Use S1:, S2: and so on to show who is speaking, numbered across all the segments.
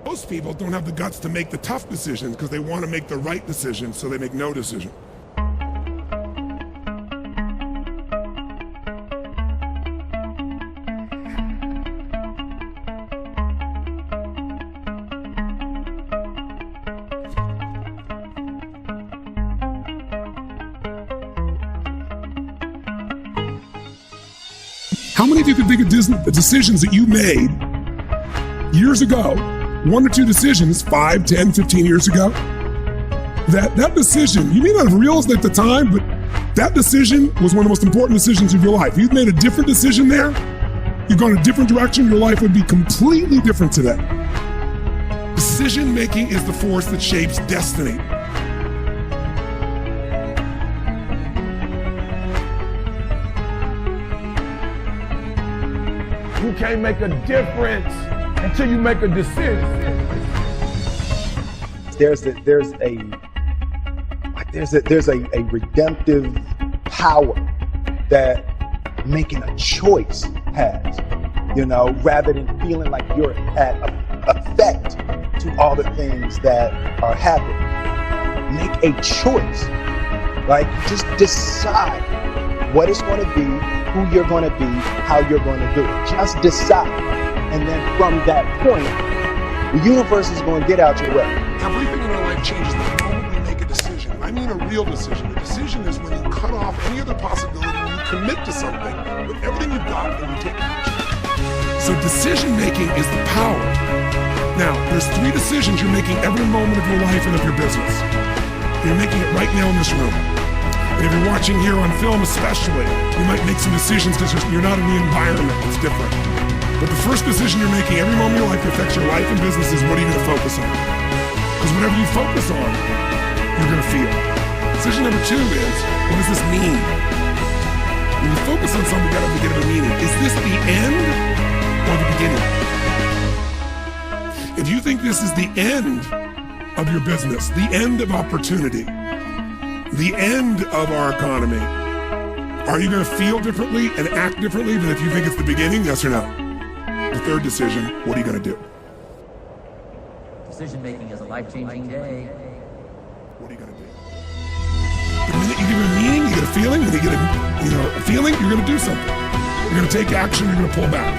S1: Most people don't have the guts to make the tough decisions because they want to make the right decision, so they make no decision. How many of you can think of the decisions that you made years ago, 1 or 2 decisions, 5, 10, 15 years ago? That decision, you may not have realized at the time, but that decision was one of the most important decisions of your life. You've made a different decision there, you've gone a different direction, your life would be completely different today. Decision making is the force that shapes destiny.
S2: You can't make a difference until you make a decision.
S3: There's a redemptive power that making a choice has, rather than feeling like you're at effect to all the things that are happening. Make a choice, just decide what it's going to be, who you're going to be, how you're going to do it. Just decide. And then from that point, the universe is going to get out your way.
S1: Everything in our life changes the moment we make a decision. I mean a real decision. A decision is when you cut off any other possibility and you commit to something with everything you've got and you take action. So decision making is the power. Now, there's 3 decisions you're making every moment of your life and of your business. You're making it right now in this room. And if you're watching here on film especially, you might make some decisions because you're not in the environment. It's different. But the first decision you're making every moment of your life that affects your life and business is what are you going to focus on? Because whatever you focus on, you're going to feel. Decision number 2 is, what does this mean? When you focus on something, you got to give it a meaning. Is this the end or the beginning? If you think this is the end of your business, the end of opportunity, the end of our economy, are you going to feel differently and act differently than if you think it's the beginning? Yes or no? The third decision, what are you going to do?
S4: Decision making is a life-changing day.
S1: What are you going to do? The minute you give it a meaning, you get a feeling. When you get a feeling, you're going to do something. You're going to take action, you're going to pull back.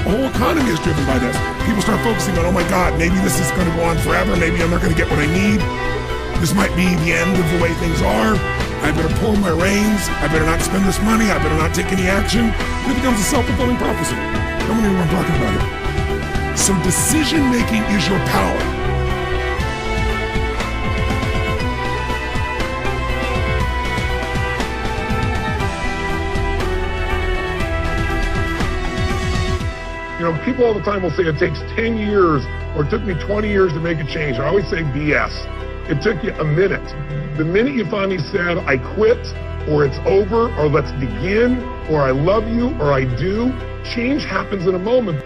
S1: The whole economy is driven by this. People start focusing on, oh my God, maybe this is going to go on forever. Maybe I'm not going to get what I need. This might be the end of the way things are. I better pull my reins. I better not spend this money. I better not take any action. It becomes a self-fulfilling prophecy. How many of you know what I'm talking about here? So decision-making is your power.
S5: People all the time will say it takes 10 years or it took me 20 years to make a change. I always say BS. It took you a minute. The minute you finally said, I quit, or it's over, or let's begin, or I love you, or I do, change happens in a moment.